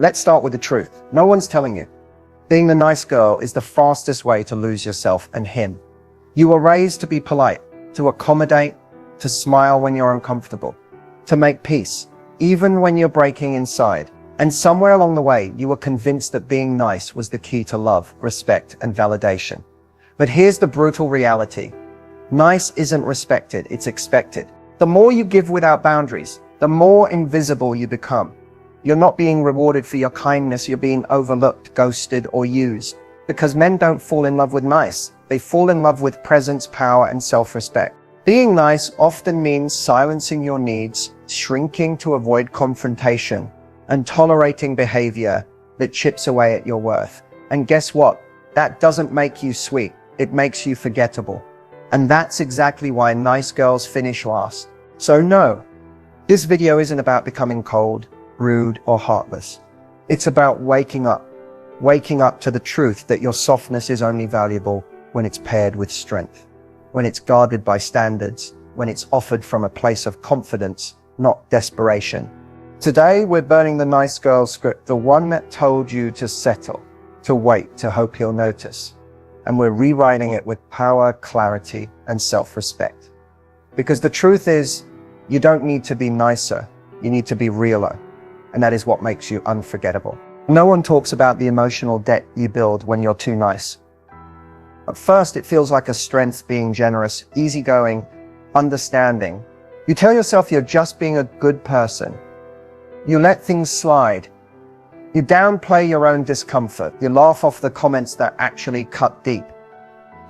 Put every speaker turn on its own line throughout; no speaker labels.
Let's start with the truth. No one's telling you. Being the nice girl is the fastest way to lose yourself and him. You were raised to be polite, to accommodate, to smile when you're uncomfortable, to make peace, even when you're breaking inside. And somewhere along the way, you were convinced that being nice was the key to love, respect, and validation. But here's the brutal reality. Nice isn't respected, it's expected. The more you give without boundaries, the more invisible you become. You're not being rewarded for your kindness, you're being overlooked, ghosted, or used. Because men don't fall in love with nice, they fall in love with presence, power, and self-respect. Being nice often means silencing your needs, shrinking to avoid confrontation, and tolerating behavior that chips away at your worth. And guess what? That doesn't make you sweet, it makes you forgettable. And that's exactly why nice girls finish last. So no, this video isn't about becoming cold, rude, or heartless. It's about waking up to the truth that your softness is only valuable when it's paired with strength, when it's guarded by standards, when it's offered from a place of confidence, not desperation. Today, we're burning the nice girl script, the one that told you to settle, to wait, to hope he'll notice. And we're rewriting it with power, clarity, and self-respect. Because the truth is, you don't need to be nicer, you need to be realer. And that is what makes you unforgettable. No one talks about the emotional debt you build when you're too nice. At first, it feels like a strength being generous, easygoing, understanding. You tell yourself you're just being a good person. You let things slide. You downplay your own discomfort. You laugh off the comments that actually cut deep.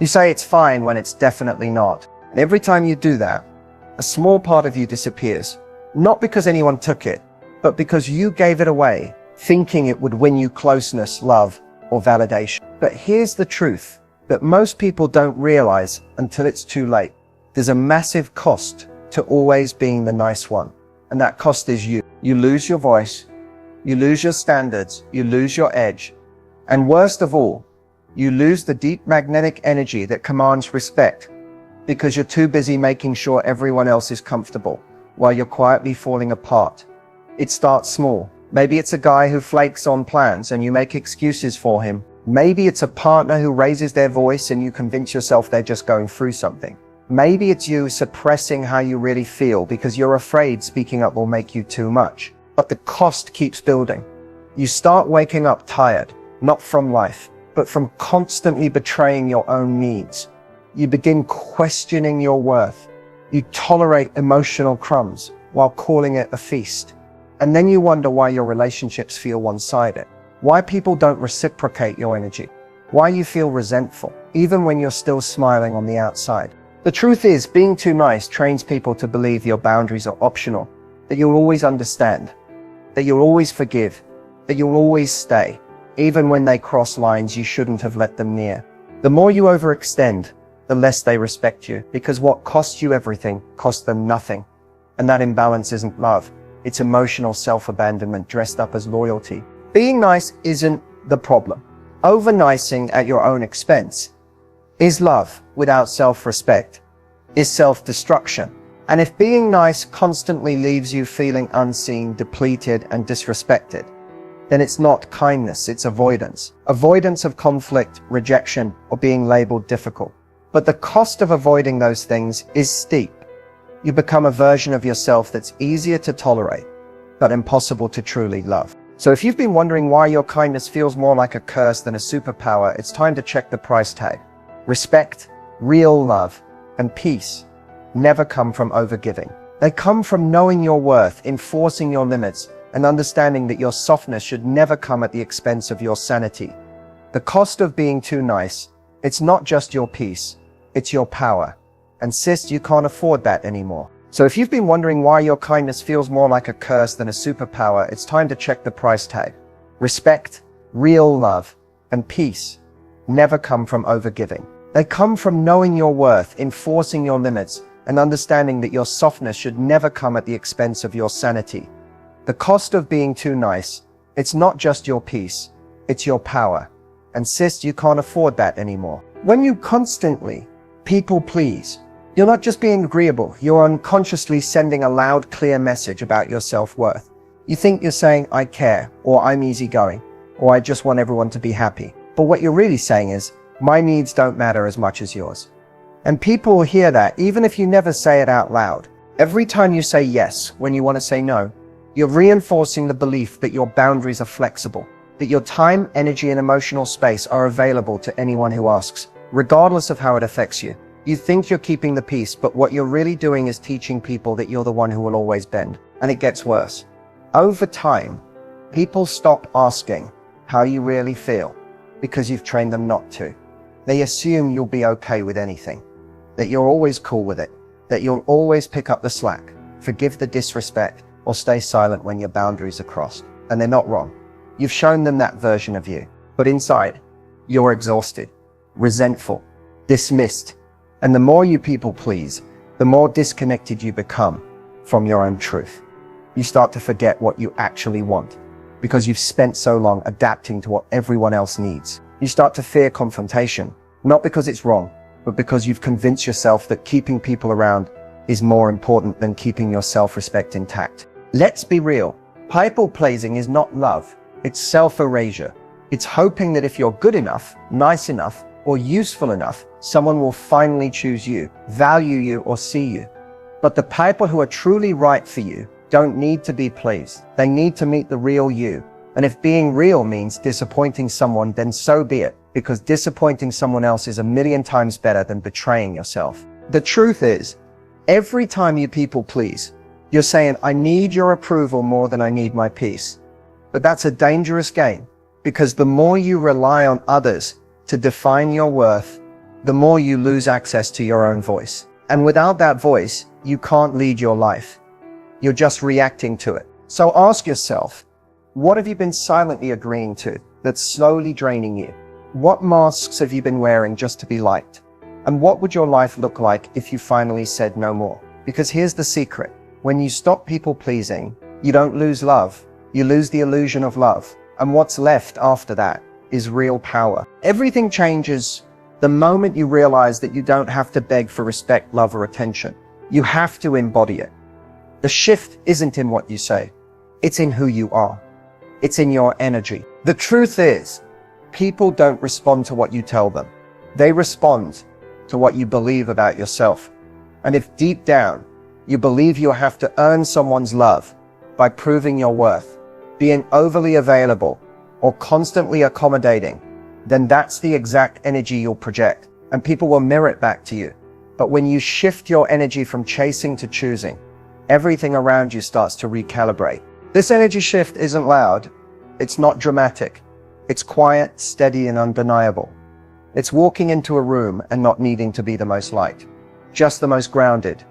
You say it's fine when it's definitely not. And every time you do that, a small part of you disappears. Not because anyone took it, but because you gave it away, thinking it would win you closeness, love, or validation. But here's the truth that most people don't realize until it's too late. There's a massive cost to always being the nice one. And that cost is you. You lose your voice, you lose your standards, you lose your edge. And worst of all, you lose the deep magnetic energy that commands respect because you're too busy making sure everyone else is comfortable while you're quietly falling apart. It starts small. Maybe it's a guy who flakes on plans and you make excuses for him. Maybe it's a partner who raises their voice and you convince yourself they're just going through something. Maybe it's you suppressing how you really feel because you're afraid speaking up will make you too much. But the cost keeps building. You start waking up tired, not from life, but from constantly betraying your own needs. You begin questioning your worth. You tolerate emotional crumbs while calling it a feast. And then you wonder why your relationships feel one-sided, why people don't reciprocate your energy, why you feel resentful, even when you're still smiling on the outside. The truth is, being too nice trains people to believe your boundaries are optional, that you'll always understand, that you'll always forgive, that you'll always stay, even when they cross lines you shouldn't have let them near. The more you overextend, the less they respect you, because what costs you everything costs them nothing. And that imbalance isn't love. It's emotional self-abandonment dressed up as loyalty. Being nice isn't the problem. Over-nicing at your own expense is love without self-respect, is self-destruction. And if being nice constantly leaves you feeling unseen, depleted, and disrespected, then it's not kindness, it's avoidance. Avoidance of conflict, rejection, or being labeled difficult. But the cost of avoiding those things is steep. You become a version of yourself that's easier to tolerate, but impossible to truly love. So if you've been wondering why your kindness feels more like a curse than a superpower, it's time to check the price tag. Respect, real love, and peace never come from overgiving. They come from knowing your worth, enforcing your limits, and understanding that your softness should never come at the expense of your sanity. The cost of being too nice, it's not just your peace, it's your power. And sis, you can't afford that anymore. So if you've been wondering why your kindness feels more like a curse than a superpower, it's time to check the price tag. Respect, real love, and peace never come from overgiving. They come from knowing your worth, enforcing your limits, and understanding that your softness should never come at the expense of your sanity. The cost of being too nice, it's not just your peace, it's your power. And sis, you can't afford that anymore. When you constantly people please, you're not just being agreeable, you're unconsciously sending a loud, clear message about your self-worth. You think you're saying, I care, or I'm easygoing, or I just want everyone to be happy. But what you're really saying is, my needs don't matter as much as yours. And people will hear that even if you never say it out loud. Every time you say yes when you want to say no, you're reinforcing the belief that your boundaries are flexible, that your time, energy, and emotional space are available to anyone who asks, regardless of how it affects you. You think you're keeping the peace, but what you're really doing is teaching people that you're the one who will always bend. And it gets worse. Over time, people stop asking how you really feel because you've trained them not to. They assume you'll be okay with anything, that you're always cool with it, that you'll always pick up the slack, forgive the disrespect, or stay silent when your boundaries are crossed. And they're not wrong. You've shown them that version of you. But inside, you're exhausted, resentful, dismissed. And the more you people please, the more disconnected you become from your own truth. You start to forget what you actually want because you've spent so long adapting to what everyone else needs. You start to fear confrontation, not because it's wrong, but because you've convinced yourself that keeping people around is more important than keeping your self-respect intact. Let's be real. People pleasing is not love. It's self-erasure. It's hoping that if you're good enough, nice enough, or useful enough, someone will finally choose you, value you, or see you. But the people who are truly right for you don't need to be pleased. They need to meet the real you. And if being real means disappointing someone, then so be it, because disappointing someone else is a million times better than betraying yourself. The truth is, every time you people please, you're saying, I need your approval more than I need my peace. But that's a dangerous game, because the more you rely on others to define your worth, the more you lose access to your own voice. And without that voice, you can't lead your life. You're just reacting to it. So ask yourself, what have you been silently agreeing to that's slowly draining you? What masks have you been wearing just to be liked? And what would your life look like if you finally said no more? Because here's the secret. When you stop people pleasing, you don't lose love. You lose the illusion of love. And what's left after that is real power. Everything changes the moment you realize that you don't have to beg for respect, love, or attention. You have to embody it. The shift isn't in what you say. It's in who you are. It's in your energy. The truth is, people don't respond to what you tell them. They respond to what you believe about yourself. And if deep down, you believe you have to earn someone's love by proving your worth, being overly available, or constantly accommodating, then that's the exact energy you'll project, and people will mirror it back to you. But when you shift your energy from chasing to choosing, everything around you starts to recalibrate. This energy shift isn't loud. It's not dramatic. It's quiet, steady, and undeniable. It's walking into a room and not needing to be the most liked, just the most grounded.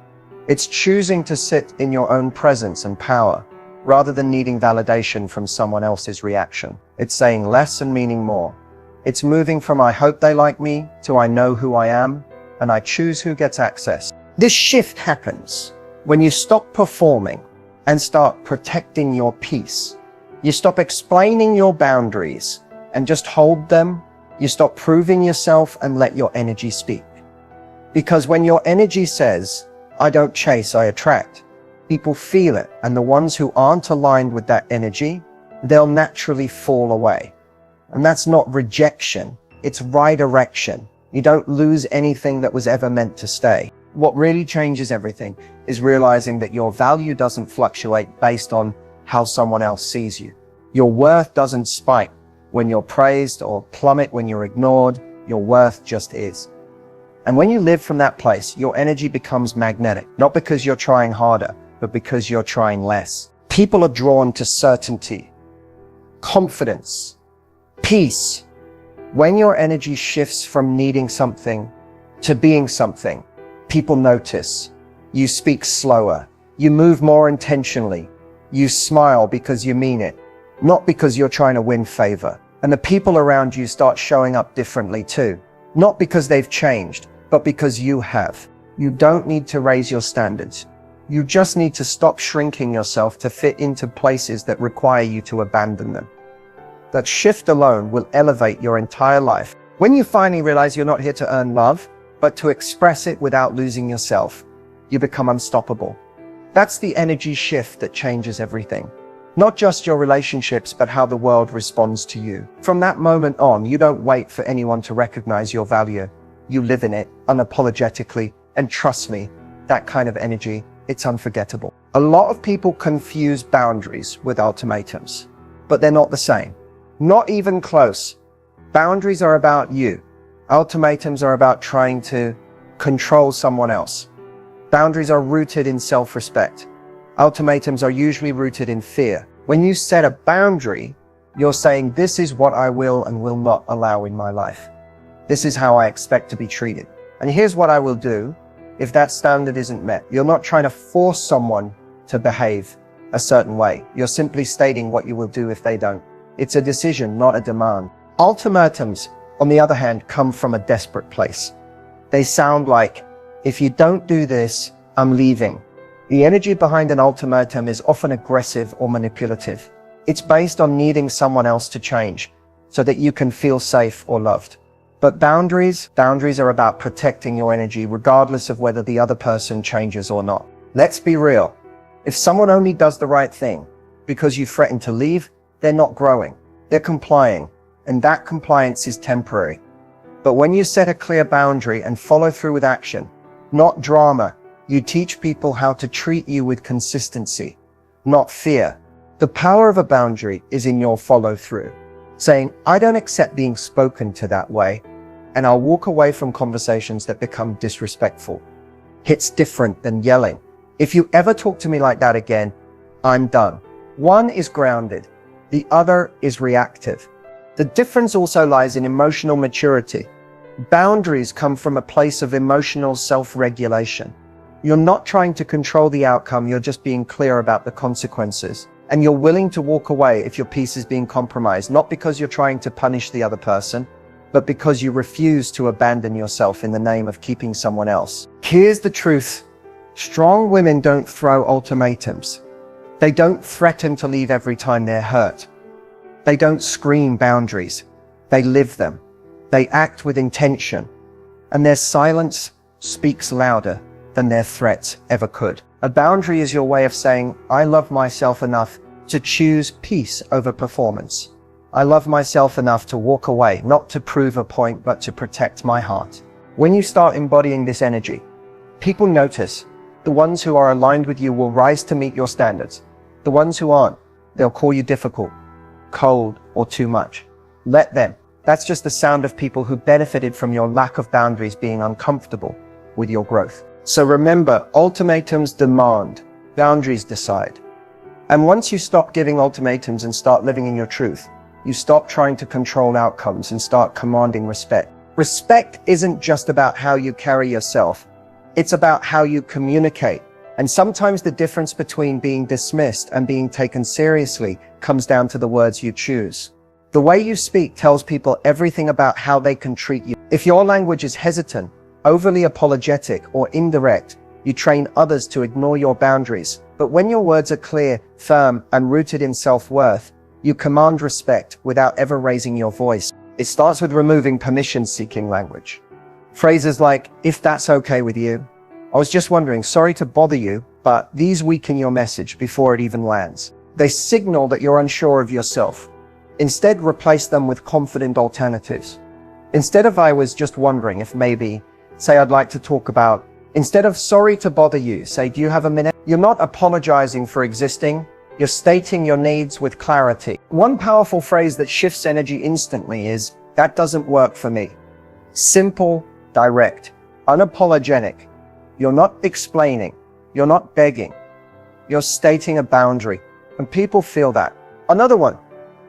It's choosing to sit in your own presence and power, rather than needing validation from someone else's reaction. It's saying less and meaning more. It's moving from I hope they like me to I know who I am and I choose who gets access. This shift happens when you stop performing and start protecting your peace. You stop explaining your boundaries and just hold them. You stop proving yourself and let your energy speak. Because when your energy says, I don't chase, I attract, people feel it, and the ones who aren't aligned with that energy, they'll naturally fall away. And that's not rejection, it's redirection. You don't lose anything that was ever meant to stay. What really changes everything is realizing that your value doesn't fluctuate based on how someone else sees you. Your worth doesn't spike when you're praised or plummet when you're ignored. Your worth just is. And when you live from that place, your energy becomes magnetic, not because you're trying harder, but because you're trying less. People are drawn to certainty, confidence, peace. When your energy shifts from needing something to being something, people notice. You speak slower. You move more intentionally. You smile because you mean it, not because you're trying to win favor. And the people around you start showing up differently too, not because they've changed, but because you have. You don't need to raise your standards. You just need to stop shrinking yourself to fit into places that require you to abandon them. That shift alone will elevate your entire life. When you finally realize you're not here to earn love, but to express it without losing yourself, you become unstoppable. That's the energy shift that changes everything. Not just your relationships, but how the world responds to you. From that moment on, you don't wait for anyone to recognize your value. You live in it unapologetically, and trust me, that kind of energy, it's unforgettable. A lot of people confuse boundaries with ultimatums, but they're not the same. Not even close. Boundaries are about you. Ultimatums are about trying to control someone else. Boundaries are rooted in self-respect. Ultimatums are usually rooted in fear. When you set a boundary, you're saying, this is what I will and will not allow in my life. This is how I expect to be treated. And here's what I will do if that standard isn't met. You're not trying to force someone to behave a certain way. You're simply stating what you will do if they don't. It's a decision, not a demand. Ultimatums, on the other hand, come from a desperate place. They sound like, if you don't do this, I'm leaving. The energy behind an ultimatum is often aggressive or manipulative. It's based on needing someone else to change so that you can feel safe or loved. But boundaries are about protecting your energy regardless of whether the other person changes or not. Let's be real. If someone only does the right thing because you threaten to leave, they're not growing. They're complying, and that compliance is temporary. But when you set a clear boundary and follow through with action, not drama, you teach people how to treat you with consistency, not fear. The power of a boundary is in your follow through, saying, I don't accept being spoken to that way, and I'll walk away from conversations that become disrespectful. It's different than yelling. If you ever talk to me like that again, I'm done. One is grounded, the other is reactive. The difference also lies in emotional maturity. Boundaries come from a place of emotional self-regulation. You're not trying to control the outcome, you're just being clear about the consequences. And you're willing to walk away if your peace is being compromised, not because you're trying to punish the other person, but because you refuse to abandon yourself in the name of keeping someone else. Here's the truth. Strong women don't throw ultimatums. They don't threaten to leave every time they're hurt. They don't scream boundaries. They live them. They act with intention. And their silence speaks louder than their threats ever could. A boundary is your way of saying, I love myself enough to choose peace over performance. I love myself enough to walk away, not to prove a point, but to protect my heart. When you start embodying this energy, people notice. The ones who are aligned with you will rise to meet your standards. The ones who aren't, they'll call you difficult, cold, or too much. Let them. That's just the sound of people who benefited from your lack of boundaries being uncomfortable with your growth. So remember, ultimatums demand, boundaries decide. And once you stop giving ultimatums and start living in your truth, you stop trying to control outcomes and start commanding respect. Respect isn't just about how you carry yourself. It's about how you communicate. And sometimes the difference between being dismissed and being taken seriously comes down to the words you choose. The way you speak tells people everything about how they can treat you. If your language is hesitant, overly apologetic, or indirect, you train others to ignore your boundaries. But when your words are clear, firm, and rooted in self-worth, you command respect without ever raising your voice. It starts with removing permission-seeking language. Phrases like, if that's okay with you, I was just wondering, sorry to bother you, but these weaken your message before it even lands. They signal that you're unsure of yourself. Instead, replace them with confident alternatives. Instead of I was just wondering if maybe, say I'd like to talk about. Instead of sorry to bother you, say do you have a minute? You're not apologizing for existing, you're stating your needs with clarity. One powerful phrase that shifts energy instantly is, that doesn't work for me. Simple, direct, unapologetic. You're not explaining, you're not begging, you're stating a boundary, and people feel that. Another one,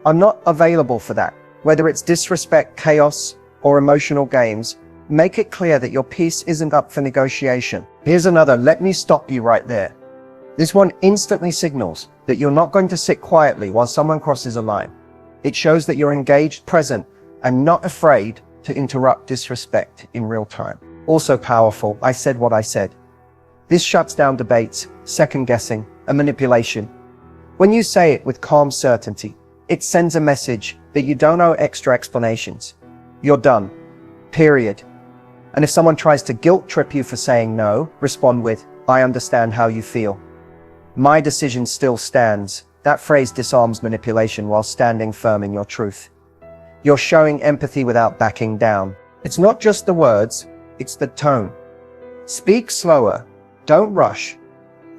I'm not available for that. Whether it's disrespect, chaos, or emotional games, make it clear that your peace isn't up for negotiation. Here's another, let me stop you right there. This one instantly signals that you're not going to sit quietly while someone crosses a line. It shows that you're engaged, present, and not afraid to interrupt disrespect in real time. Also powerful, I said what I said. This shuts down debates, second guessing, and manipulation. When you say it with calm certainty, it sends a message that you don't owe extra explanations. You're done. Period. And if someone tries to guilt trip you for saying no, respond with, I understand how you feel. My decision still stands. That phrase disarms manipulation while standing firm in your truth. You're showing empathy without backing down. It's not just the words, it's the tone. Speak slower. Don't rush.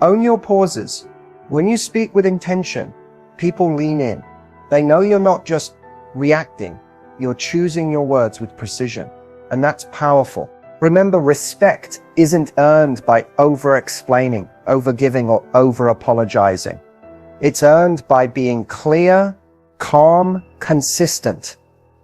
Own your pauses. When you speak with intention, people lean in. They know you're not just reacting. You're choosing your words with precision. And that's powerful. Remember, respect isn't earned by over-explaining, over-giving, or over-apologizing. It's earned by being clear, calm, consistent.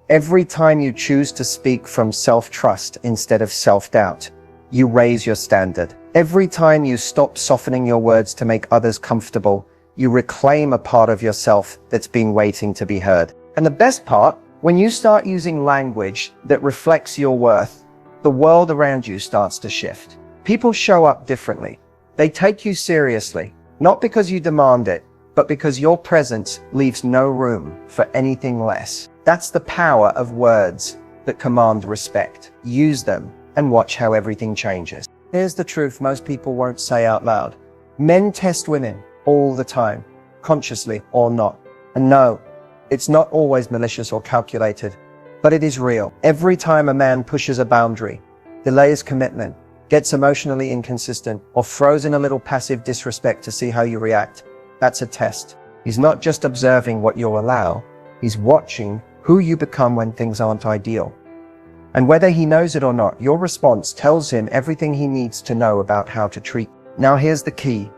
Every time you choose to speak from self-trust instead of self-doubt, you raise your standard. Every time you stop softening your words to make others comfortable, you reclaim a part of yourself that's been waiting to be heard. And the best part, when you start using language that reflects your worth, the world around you starts to shift. People show up differently. They take you seriously, not because you demand it, but because your presence leaves no room for anything less. That's the power of words that command respect. Use them and watch how everything changes. Here's the truth most people won't say out loud. Men test women all the time, consciously or not. And no, it's not always malicious or calculated, but it is real. Every time a man pushes a boundary, delays commitment, gets emotionally inconsistent, or throws in a little passive disrespect to see how you react, that's a test. He's not just observing what you'll allow, he's watching who you become when things aren't ideal. And whether he knows it or not, your response tells him everything he needs to know about how to treat you. Now here's the key.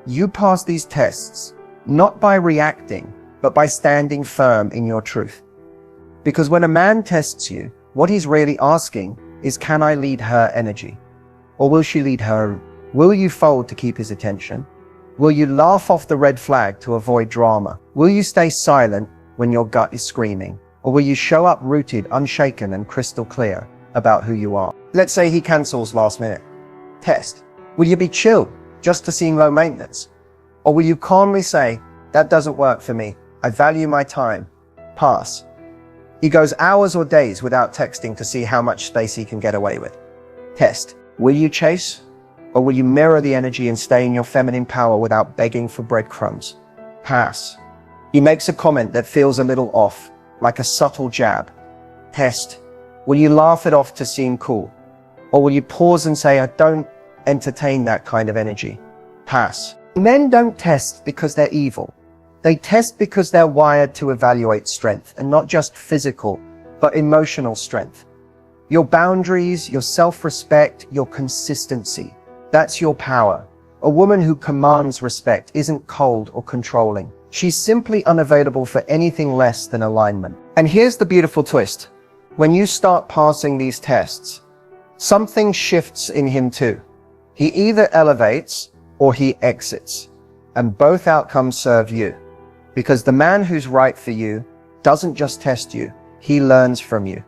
You pass these tests, not by reacting, but by standing firm in your truth. Because when a man tests you, what he's really asking is, can I lead her energy? Or will she lead her? Will you fold to keep his attention? Will you laugh off the red flag to avoid drama? Will you stay silent when your gut is screaming? Or will you show up rooted, unshaken, and crystal clear about who you are? Let's say he cancels last minute. Test. Will you be chill just to seem low maintenance? Or will you calmly say, that doesn't work for me. I value my time. Pass. He goes hours or days without texting to see how much space he can get away with. Test. Will you chase? Or will you mirror the energy and stay in your feminine power without begging for breadcrumbs? Pass. He makes a comment that feels a little off, like a subtle jab. Test. Will you laugh it off to seem cool? Or will you pause and say, I don't entertain that kind of energy? Pass. Men don't test because they're evil. They test because they're wired to evaluate strength, and not just physical, but emotional strength. Your boundaries, your self-respect, your consistency. That's your power. A woman who commands respect isn't cold or controlling. She's simply unavailable for anything less than alignment. And here's the beautiful twist. When you start passing these tests, something shifts in him too. He either elevates or he exits. And both outcomes serve you. Because the man who's right for you doesn't just test you, he learns from you.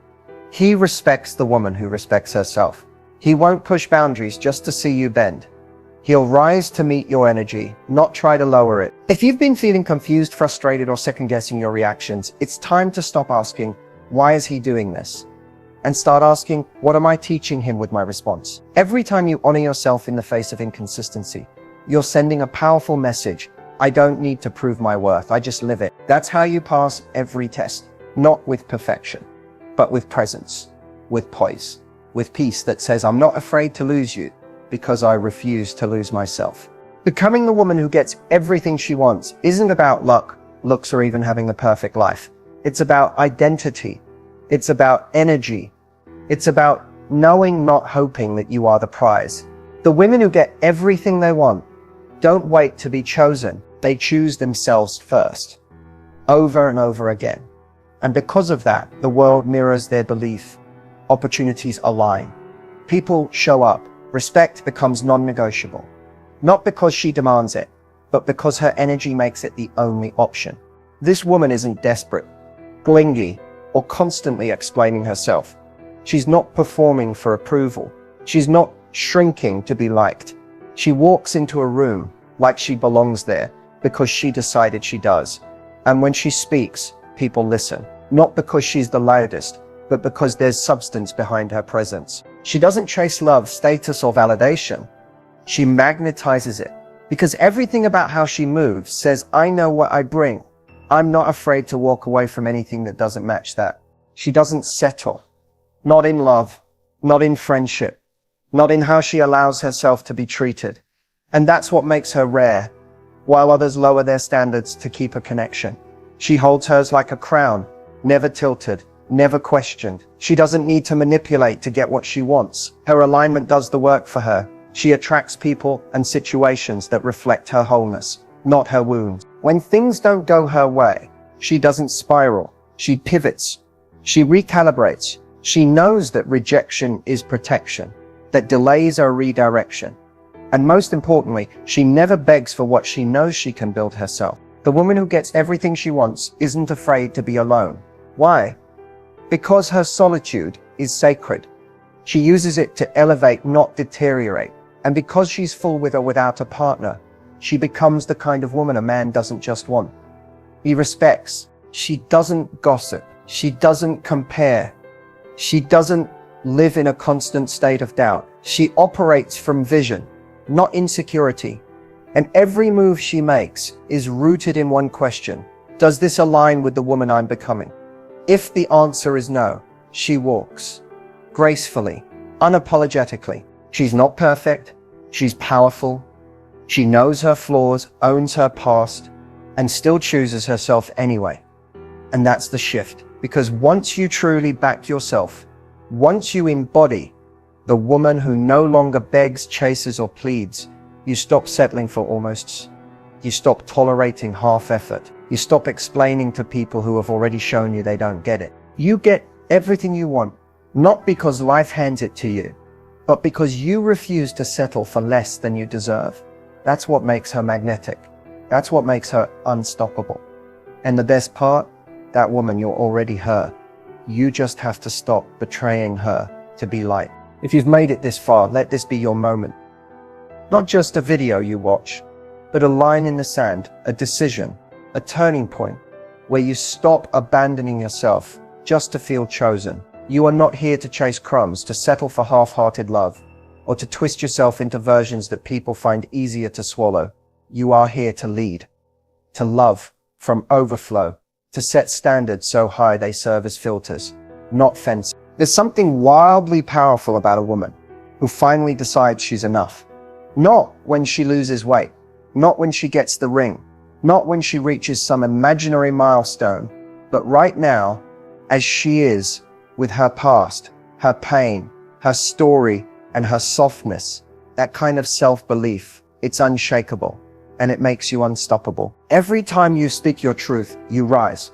He respects the woman who respects herself. He won't push boundaries just to see you bend. He'll rise to meet your energy, not try to lower it. If you've been feeling confused, frustrated, or second-guessing your reactions, it's time to stop asking, why is he doing this? And start asking, what am I teaching him with my response? Every time you honor yourself in the face of inconsistency, you're sending a powerful message. I don't need to prove my worth, I just live it. That's how you pass every test. Not with perfection, but with presence, with poise, with peace that says, I'm not afraid to lose you because I refuse to lose myself. Becoming the woman who gets everything she wants isn't about luck, looks, or even having the perfect life. It's about identity. It's about energy. It's about knowing, not hoping, that you are the prize. The women who get everything they want don't wait to be chosen. They choose themselves first, over and over again. And because of that, the world mirrors their belief. Opportunities align. People show up. Respect becomes non-negotiable. Not because she demands it, but because her energy makes it the only option. This woman isn't desperate, clingy, or constantly explaining herself. She's not performing for approval. She's not shrinking to be liked. She walks into a room like she belongs there because she decided she does. And when she speaks, people listen. Not because she's the loudest, but because there's substance behind her presence. She doesn't chase love, status, or validation. She magnetizes it. Because everything about how she moves says, I know what I bring. I'm not afraid to walk away from anything that doesn't match that. She doesn't settle. Not in love, not in friendship, not in how she allows herself to be treated. And that's what makes her rare, while others lower their standards to keep a connection. She holds hers like a crown, never tilted, never questioned. She doesn't need to manipulate to get what she wants. Her alignment does the work for her. She attracts people and situations that reflect her wholeness, not her wounds. When things don't go her way, she doesn't spiral. She pivots. She recalibrates. She knows that rejection is protection, that delays are redirection. And most importantly, she never begs for what she knows she can build herself. The woman who gets everything she wants isn't afraid to be alone. Why? Because her solitude is sacred. She uses it to elevate, not deteriorate. And because she's full with or without a partner, she becomes the kind of woman a man doesn't just want. He respects. She doesn't gossip. She doesn't compare. She doesn't live in a constant state of doubt. She operates from vision, not insecurity. And every move she makes is rooted in one question. Does this align with the woman I'm becoming? If the answer is no, she walks gracefully, unapologetically. She's not perfect. She's powerful. She knows her flaws, owns her past, and still chooses herself anyway. And that's the shift. Because once you truly back yourself, once you embody the woman who no longer begs, chases, or pleads, you stop settling for almosts. You stop tolerating half effort. You stop explaining to people who have already shown you they don't get it. You get everything you want, not because life hands it to you, but because you refuse to settle for less than you deserve. That's what makes her magnetic. That's what makes her unstoppable. And the best part, that woman, you're already her. You just have to stop betraying her to be light. If you've made it this far, let this be your moment. Not just a video you watch, but a line in the sand, a decision, a turning point, where you stop abandoning yourself just to feel chosen. You are not here to chase crumbs, to settle for half-hearted love, or to twist yourself into versions that people find easier to swallow. You are here to lead, to love from overflow, to set standards so high they serve as filters, not fences. There's something wildly powerful about a woman who finally decides she's enough. Not when she loses weight, not when she gets the ring, not when she reaches some imaginary milestone, but right now, as she is, with her past, her pain, her story, and her softness, that kind of self-belief, it's unshakable. And it makes you unstoppable. Every time you speak your truth, you rise.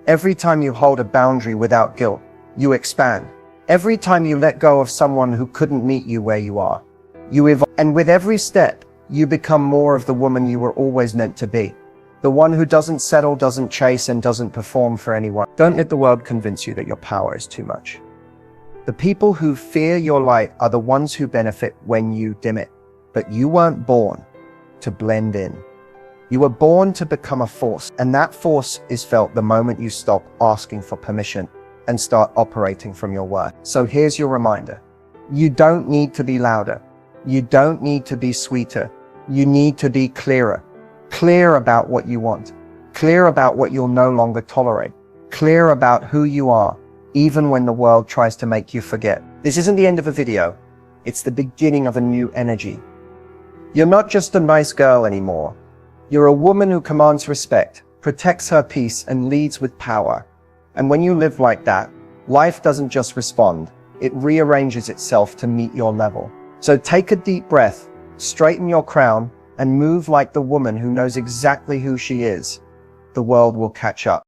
Every time you hold a boundary without guilt, you expand. Every time you let go of someone who couldn't meet you where you are, you evolve. And with every step, you become more of the woman you were always meant to be. The one who doesn't settle, doesn't chase, and doesn't perform for anyone. Don't let the world convince you that your power is too much. The people who fear your light are the ones who benefit when you dim it. But you weren't born to blend in. You were born to become a force, and that force is felt the moment you stop asking for permission and start operating from your worth. So here's your reminder. You don't need to be louder. You don't need to be sweeter. You need to be clearer. Clear about what you want. Clear about what you'll no longer tolerate. Clear about who you are, even when the world tries to make you forget. This isn't the end of a video. It's the beginning of a new energy. You're not just a nice girl anymore. You're a woman who commands respect, protects her peace, and leads with power. And when you live like that, life doesn't just respond, it rearranges itself to meet your level. So take a deep breath, straighten your crown, and move like the woman who knows exactly who she is. The world will catch up.